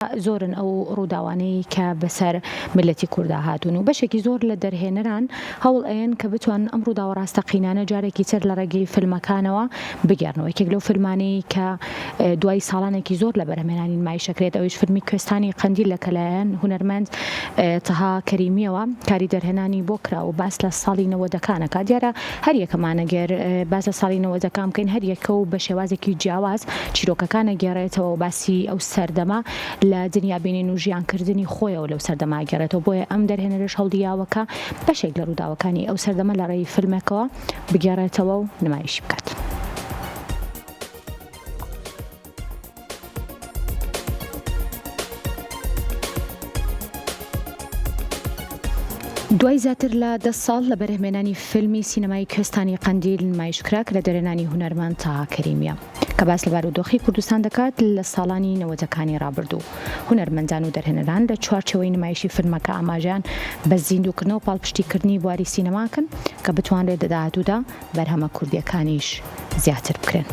زۆرن ئەو ڕووداوانەی کە بەسەر ملەتی کووردا هاتوون و بەشێکی زۆر لە دەرهێنەران هەوڵ ئەیەن کە بتوان ئەم ڕووداوە ڕاستەقینانە جارێکی تر لە ڕێگەی فیلمەکانەوە بگەڕنەوە. یەکێک لەو فیلمانەی کە دوای ساڵانێکی زۆر لە بەرهەمهێنانی نمایشەکرێت ئەویش فیلمی کوێستانی قەندیل لە کەلایەن هونەرمەند تەها کەریمیەوە کاری دەرهێنانی بۆ کرا و باس لە ساڵی 90ەکانەکە. دیارە هەر یەکەمانەگەر باس لە ساڵی 90ەکان بکەین هەر یەکە و بە شێوازێکی جیاواز چیرۆکەکانە گێڕێتەوە و باسی ئەو سەردەما لە دنیابینین و ژیانکردنی خۆیەوە لەو سەردەما گەڕێتەوە. بۆیە ئەم دەرهێنەرش هەوڵدیاوەکە بەشێک لە ڕووداوەکانی ئەو سەردەما لە ڕێی فیلمێکەوە بگێڕێتەوە و نمایشی بکات. دوای زیاتر لە 10 ساڵ لە بەرهەمهێنانی فیلمی سینەمای کوێستانی قەندیل نمایشکرا کە لە دەرهێنانی هونەرمەند تەها کەریمیە کە باس لە بارودۆخی کوردستان دەکات لە ساڵانی 90ەکانی ڕابردوو. هونەرمەندان و دەرهێنەران لە چوارچێوەی نمایشی فیلمەکە ئاماژیان بە زیندووکردنەوە و پاڵپشتیکردنی بواری سینەماکەن کە بتوانرێت لە داهاتوودا بەرهەمە کوردیەکانیش زیاتر بکرێن.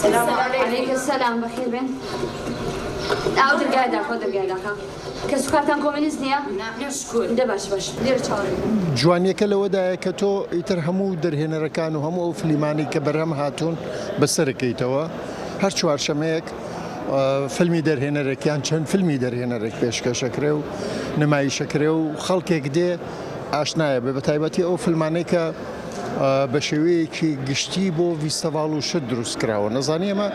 السلام عليكم. السلام بخير بن أو درجادا خود درجادا کە سوکاتان کۆمەنیست نییە؟ نشکر دە باش لێرە چاوەڕێ. جوانیەکە لەوەدایە کە تۆ ئیتر هەموو دەرهێنەرەکان و هەموو ئەو فیلمانی کە بەرهەم هاتوون بەسەرەکەیتەوە. هەر چوارشەمەیەک فیلمی دەرهێنەرێکیان چەند فیلمی دەرهێنەرێک پێشکەشەکرێ و نمایشەکرێ و خەڵکێک دێ ئاشنایە بە تایبەتی ئەو فیلمانەی کە بە شێوەیەکی گشتی بۆ ڤیستەڤاڵ و شت دروست کراوە. نەزانی ئەمە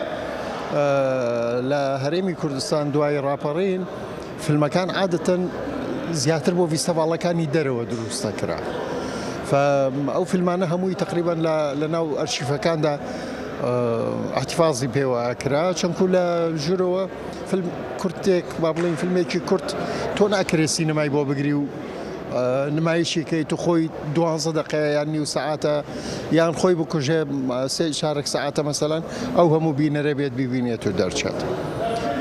لە هەرێمی کوردستان دوای ڕاپەڕین فیلمەکان عادەتەن زیاتر بۆ ڤیستەڤاڵەکانی دەرەوە دروستە کرا. ئەو فیلمانە هەمووی تقریبان لە ناو ئەرشیفەکاندا احتیفازی پێوە کرا چەندکو لە ژوورەوە فیلم کورتێک با بڵین فیلمێکی کورت تۆ ناکرێت سینەمای بۆ بگری و نمایشێکەی تو خۆی 12 دقیقە یان نیو سەعاتە یان خۆی بکوژێ 3 سەعاتە مەسەلەن ئەو هەموو بینەرە بێت ببینێت و دەرچێت.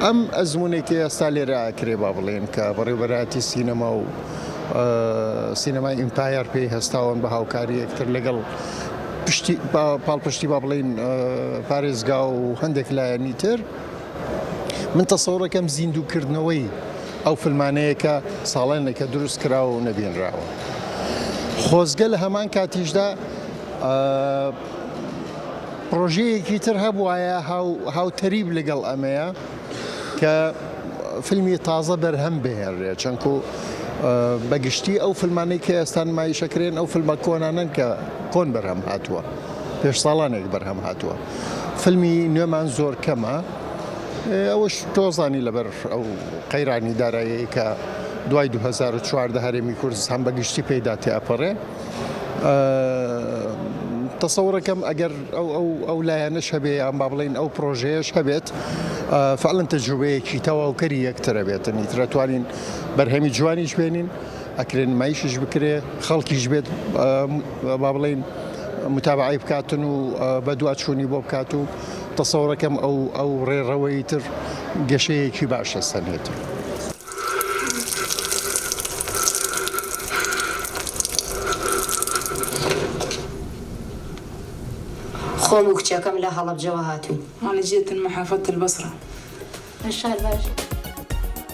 ئەم ئەزمونێکی ئێستا لێرە ئاکرێ با بڵێن کە بەڕێوەبەراتی سینەما و سینەمای ئیمپایر پێی هەستاون بە هاوکاری یەکتر لەگەڵ پاڵپشتی با بڵێن پارێزگا و هەندێک لایەنی تر. من تەسەوڕەکەم زیندووکردنەوەی ئەو فیلمانەیە کە ساڵێنێکە دروست کراوە و نەبینراوە. خۆزگە لە هەمان کاتیشدا پرۆژەیەکی تر هەبوایە هاوتەریب لەگەڵ ئەمەیە کە فیلمی تازە بەرهەم بهێنرێ چەندکو بەگشتی ئەو فیلمانەی کە ئێستا نمایشەکرێن ئەو فیلمە کۆنانن کە کۆن بەرهەم هاتووە پێش ساڵانێک بەرهەم هاتووە. فیلمی نوێمان زۆر کەمە. ئەوەش تۆزانی لەبەر ئەو قەیرانی دارایی کە دوای 2014 هەرێمی کوردستان بەگشتی پێیدا تێپەڕێ. تەسەوڕەکەم ئەگەر ئەو لایەنەش هەبێ یان با بڵێن ئەو پرۆژەیەش هەبێت فعلەن تەجروبەیەکی تەواوکەری یەکترە بێتن ئیترەتوانین بەرهەمی جوانیش بێنین ئەکرێن نمایشش بکرێ خەڵکیش بێت با بڵێن متابعی بکاتن و بە دواتچوونی بۆ بکات و تەسەوڕەکەم ئەو ڕێڕەوەی تر گەشەیەکی باشە سەنێت. خۆم و کچەکەم لە هەڵەبجەوە هاتووین. أنا جيت من محافظة البصرة. إن شاء الله.